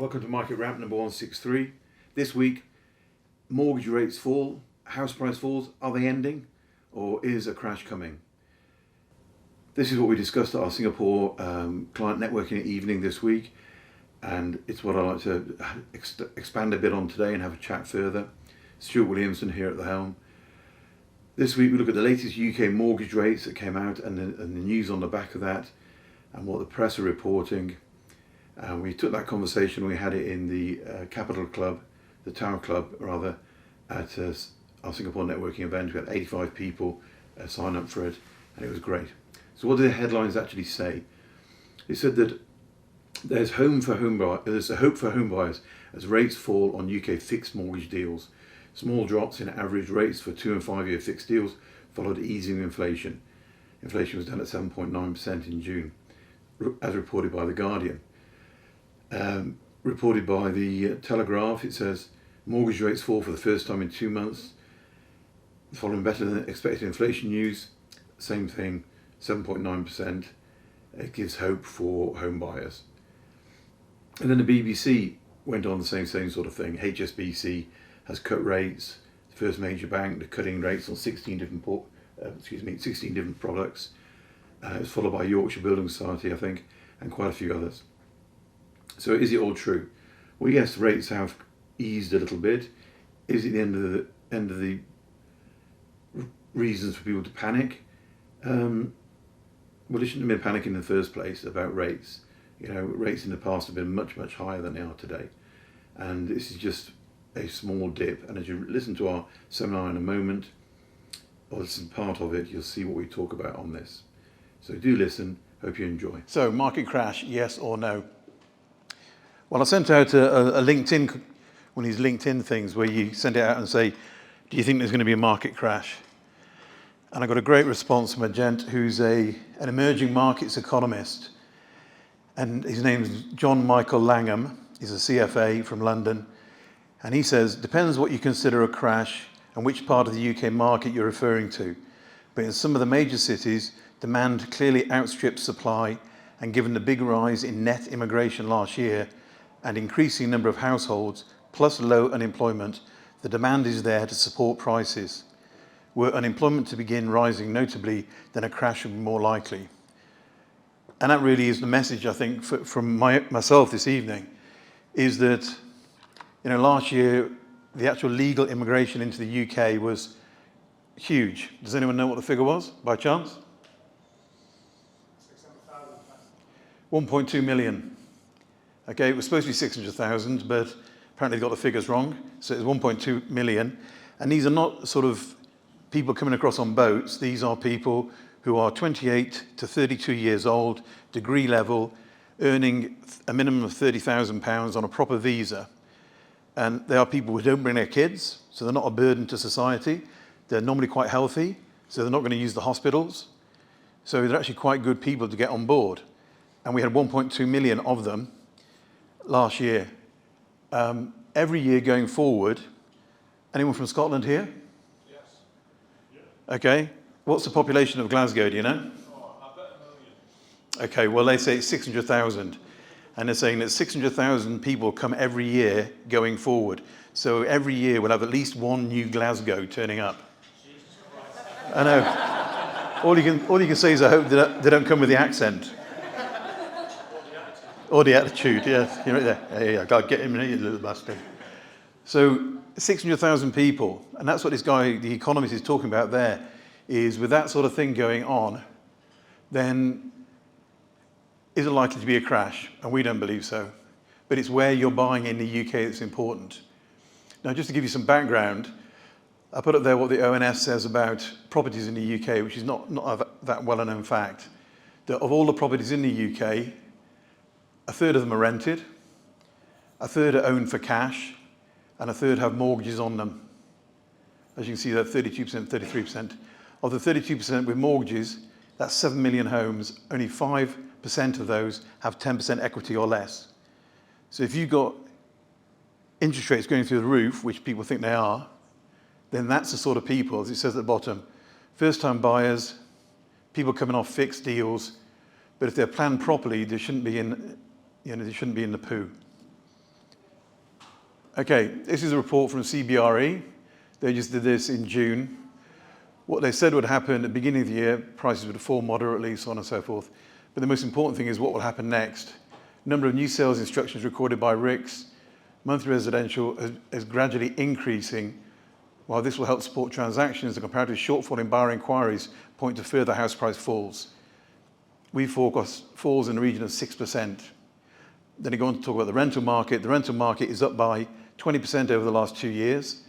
Welcome to Market Wrap number 163. This week, mortgage rates fall, house price falls. Are they ending, or is a crash coming? This is what we discussed at our Singapore client networking evening this week, and it's what I'd like to expand a bit on today and have a chat further. Stuart Williamson here at the helm. This week we look at the latest UK mortgage rates that came out and the news on the back of that, and what the press are reporting. We took that conversation, we had it in the Capital Club, the Tower Club rather, at our Singapore networking event. We had 85 people sign up for it, and it was great. So what did the headlines actually say? It said that there's a hope for home buyers as rates fall on UK fixed mortgage deals. Small drops in average rates for 2 and 5 year fixed deals followed easing inflation. Inflation was down at 7.9% in June, as reported by The Guardian. Reported by the Telegraph, it says mortgage rates fall for the first time in 2 months, following better than expected inflation news. Same thing, 7.9%. It gives hope for home buyers. And then the BBC went on the same sort of thing. HSBC has cut rates. The first major bank, they're cutting rates on 16 different products. It was followed by Yorkshire Building Society, I think, and quite a few others. So is it all true? Well, yes, rates have eased a little bit. Is it the end of the reasons for people to panic? Well, there shouldn't have been panic in the first place about rates. You know, rates in the past have been much, much higher than they are today. And this is just a small dip. And as you listen to our seminar in a moment, or listen to part of it, you'll see what we talk about on this. So do listen. Hope you enjoy. So, market crash, yes or no? Well, I sent out a LinkedIn, one of these LinkedIn things where you send it out and say, do you think there's going to be a market crash? And I got a great response from a gent who's an emerging markets economist. And his name is John Michael Langham. He's a CFA from London. And he says, depends what you consider a crash and which part of the UK market you're referring to. But in some of the major cities, demand clearly outstrips supply, and given the big rise in net immigration last year and increasing number of households plus low unemployment, the demand is there to support prices. Were unemployment to begin rising notably, then a crash would be more likely. And that really is the message, I think, from myself this evening, is that, you know, last year the actual legal immigration into the UK was huge. Does anyone know what the figure was, by chance? 1.2 million. Okay, it was supposed to be 600,000, but apparently they got the figures wrong. So it's 1.2 million. And these are not sort of people coming across on boats. These are people who are 28 to 32 years old, degree level, earning a minimum of £30,000 on a proper visa. And they are people who don't bring their kids, so they're not a burden to society. They're normally quite healthy, so they're not going to use the hospitals. So they're actually quite good people to get on board. And we had 1.2 million of them last year. Every year going forward, anyone from Scotland here? Yes. Yeah. Okay. What's the population of Glasgow, do you know? Oh, I bet 1 million. Okay, well they say it's 600,000. And they're saying that 600,000 people come every year going forward. So every year we'll have at least one new Glasgow turning up. Jesus Christ. I know. All you can say is I hope they don't come with the accent. Or the attitude, yes. You're right there. Yeah, God, get him in here, you little bastard. So 600,000 people, and that's what this guy, the economist, is talking about there, is with that sort of thing going on, then is it likely to be a crash? And we don't believe so. But it's where you're buying in the UK that's important. Now, just to give you some background, I put up there what the ONS says about properties in the UK, which is not that well-known fact, that of all the properties in the UK, a third of them are rented, a third are owned for cash, and a third have mortgages on them. As you can see, they're 32%, 33%. Of the 32% with mortgages, that's 7 million homes. Only 5% of those have 10% equity or less. So if you've got interest rates going through the roof, which people think they are, then that's the sort of people, as it says at the bottom, first-time buyers, people coming off fixed deals, but if they're planned properly, they shouldn't be in the poo. Okay, this is a report from CBRE. They just did this in June. What they said would happen at the beginning of the year, prices would fall moderately, so on and so forth. But the most important thing is what will happen next. Number of new sales instructions recorded by RICS, monthly residential is gradually increasing. While this will help support transactions, the comparative shortfall in buyer inquiries point to further house price falls. We forecast falls in the region of 6%. Then you go on to talk about the rental market. The rental market is up by 20% over the last 2 years.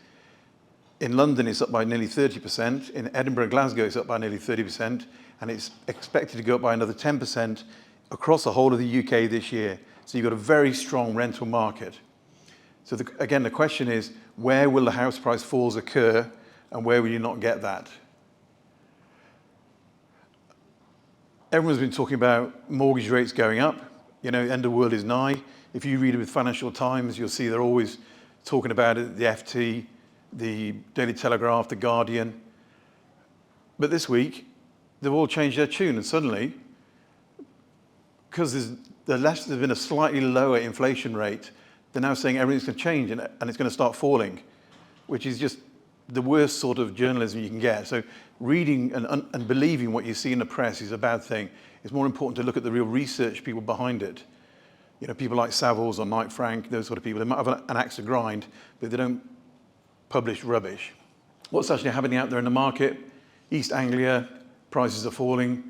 In London, it's up by nearly 30%. In Edinburgh and Glasgow, it's up by nearly 30%. And it's expected to go up by another 10% across the whole of the UK this year. So you've got a very strong rental market. So again, the question is, where will the house price falls occur and where will you not get that? Everyone's been talking about mortgage rates going up. You know, end of the world is nigh. If you read it with Financial Times, you'll see they're always talking about it, the FT, the Daily Telegraph, the Guardian. But this week, they've all changed their tune, and suddenly, because there's been a slightly lower inflation rate, they're now saying everything's going to change and it's going to start falling, which is just the worst sort of journalism you can get. So reading and believing what you see in the press is a bad thing. It's more important to look at the real research people behind it. You know, people like Savills or Knight Frank, those sort of people, they might have an axe to grind, but they don't publish rubbish. What's actually happening out there in the market? East Anglia, prices are falling.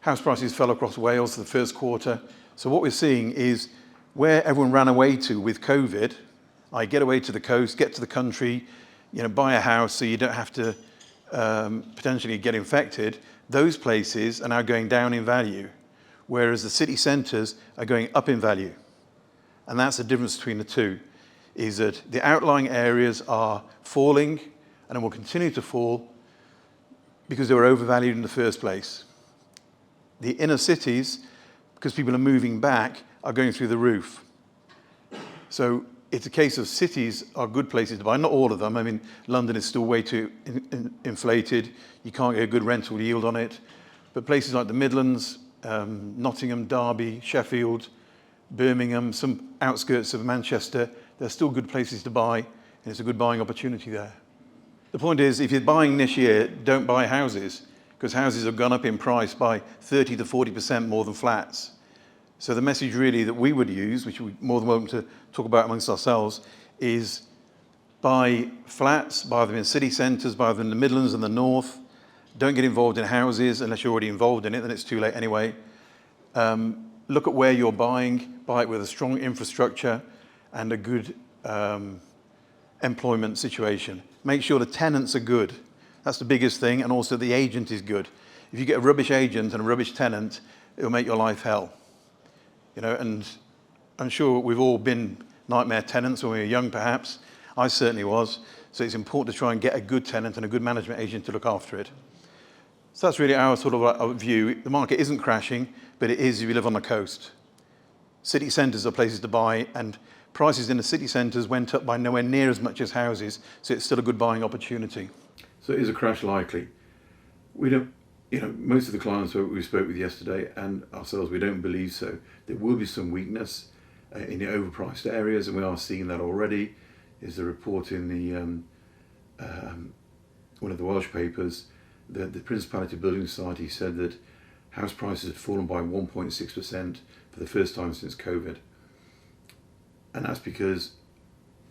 House prices fell across Wales for the first quarter. So what we're seeing is where everyone ran away to with COVID, I get away to the coast, get to the country, you know, buy a house so you don't have to potentially get infected. Those places are now going down in value, whereas the city centres are going up in value. And that's the difference between the two, is that the outlying areas are falling and will continue to fall because they were overvalued in the first place. The inner cities, because people are moving back, are going through the roof. So it's a case of cities are good places to buy, not all of them. I mean, London is still way too inflated. You can't get a good rental yield on it. But places like the Midlands, Nottingham, Derby, Sheffield, Birmingham, some outskirts of Manchester, they're still good places to buy, and it's a good buying opportunity there. The point is, if you're buying this year, don't buy houses, because houses have gone up in price by 30 to 40% more than flats. So the message really that we would use, which we're more than welcome to talk about amongst ourselves, is buy flats, buy them in city centres, buy them in the Midlands and the North. Don't get involved in houses unless you're already involved in it, then it's too late anyway. Look at where you're buying, buy it with a strong infrastructure and a good employment situation. Make sure the tenants are good. That's the biggest thing, and also the agent is good. If you get a rubbish agent and a rubbish tenant, it'll make your life hell. You know, and I'm sure we've all been nightmare tenants when we were young, perhaps. I certainly was. So it's important to try and get a good tenant and a good management agent to look after it. So that's really our sort of view. The market isn't crashing, but it is if you live on the coast. City centres are places to buy, and prices in the city centres went up by nowhere near as much as houses, so it's still a good buying opportunity. So is a crash likely? We don't, you know, most of the clients we spoke with yesterday and ourselves, we don't believe so. There will be some weakness in the overpriced areas, and we are seeing that already. Is a report in the one of the Welsh papers that the Principality Building Society said that house prices had fallen by 1.6% for the first time since COVID. And that's because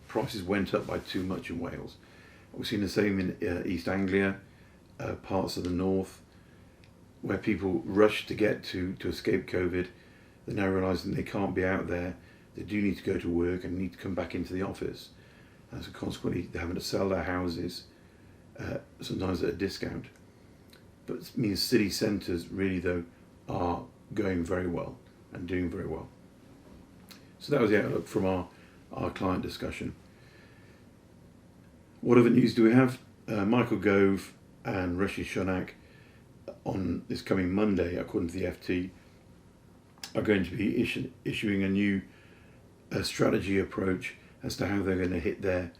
prices went up by too much in Wales. We've seen the same in East Anglia, parts of the north, where people rushed to get to escape COVID. They're now realising they can't be out there. They do need to go to work and need to come back into the office. And so consequently, they're having to sell their houses, sometimes at a discount. But it means city centres really, though, are going very well and doing very well. So that was the outlook from our client discussion. What other news do we have? Michael Gove and Rishi Sunak on this coming Monday, according to the FT, are going to be issuing a new strategy approach as to how they're going to hit their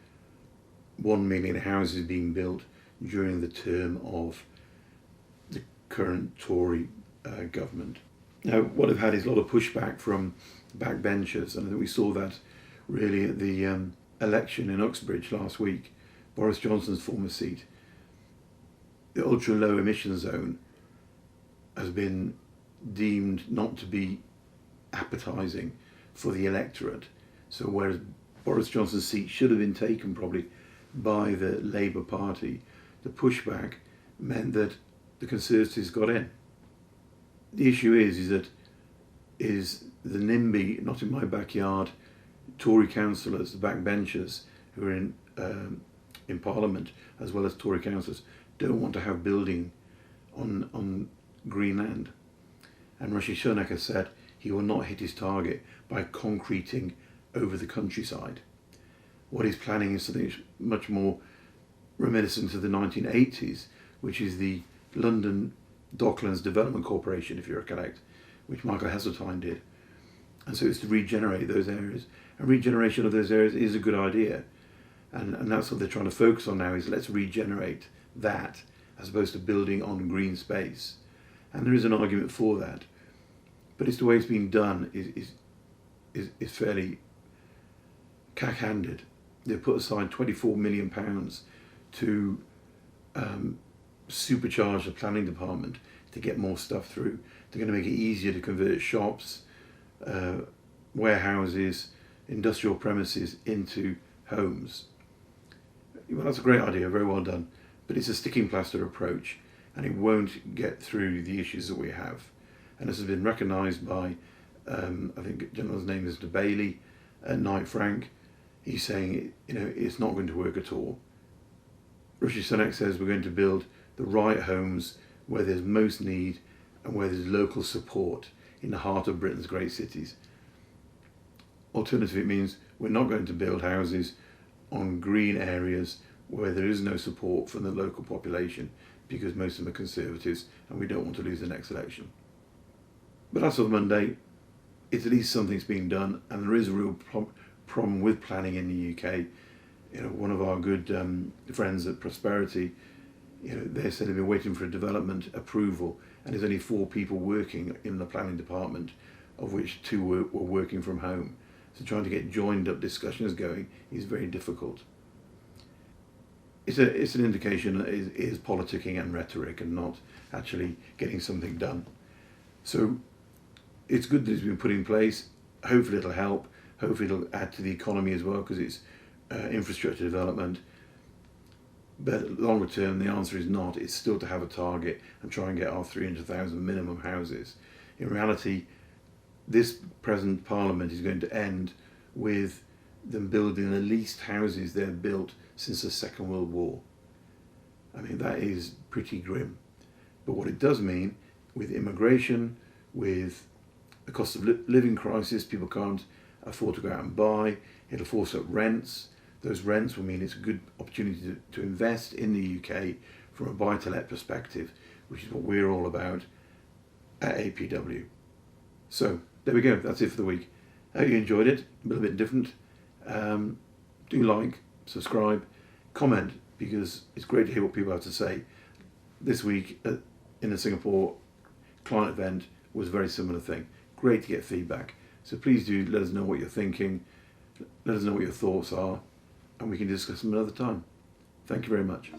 1 million houses being built during the term of the current Tory government. Now, what they've had is a lot of pushback from backbenchers, and I think we saw that really at the election in Uxbridge last week, Boris Johnson's former seat, the ultra low emission zone has been deemed not to be appetising for the electorate. So whereas Boris Johnson's seat should have been taken probably by the Labour Party, the pushback meant that the Conservatives got in. The issue is that the NIMBY, not in my backyard, Tory councillors, the backbenchers who are in Parliament, as well as Tory councillors, don't want to have building on green land. And Rishi Sunak has said he will not hit his target by concreting over the countryside. What he's planning is something much more reminiscent of the 1980s, which is the London Docklands Development Corporation, if you recollect, which Michael Heseltine did. And so it's to regenerate those areas. And regeneration of those areas is a good idea. And that's what they're trying to focus on now, is let's regenerate that as opposed to building on green space. And there is an argument for that. But it's the way it's being done is fairly cack-handed. They put aside £24 million to supercharge the planning department to get more stuff through. They're going to make it easier to convert shops, warehouses, industrial premises into homes. Well, that's a great idea, very well done, but it's a sticking plaster approach and it won't get through the issues that we have. And this has been recognised by, I think the gentleman's name is De Bailey at Knight Frank. He's saying, it's not going to work at all. Rishi Sunak says we're going to build the right homes where there's most need and where there's local support in the heart of Britain's great cities. Alternatively, it means we're not going to build houses on green areas where there is no support from the local population because most of them are Conservatives and we don't want to lose the next election. But as of Monday, it's at least something's being done, and there is a real problem with planning in the UK. One of our good friends at Prosperity, they said they've been waiting for a development approval, and there's only 4 people working in the planning department, of which 2 were working from home. So trying to get joined up discussions going is very difficult. It's an indication that it is politicking and rhetoric and not actually getting something done. So it's good that it's been put in place. Hopefully it'll help. Hopefully it'll add to the economy as well because it's infrastructure development. But longer term, the answer is not. It's still to have a target and try and get our 300,000 minimum houses. In reality, this present Parliament is going to end with them building the least houses they've built since the Second World War. I mean, that is pretty grim. But what it does mean, with immigration, with the cost of living crisis, people can't afford to go out and buy, it'll force up rents. Those rents will mean it's a good opportunity to invest in the UK from a buy-to-let perspective, which is what we're all about at APW. So, there we go, that's it for the week. I hope you enjoyed it, a little bit different. Do like, subscribe, comment, because it's great to hear what people have to say. This week in the Singapore client event was a very similar thing. Great to get feedback. So please do let us know what you're thinking, let us know what your thoughts are, and we can discuss them another time. Thank you very much.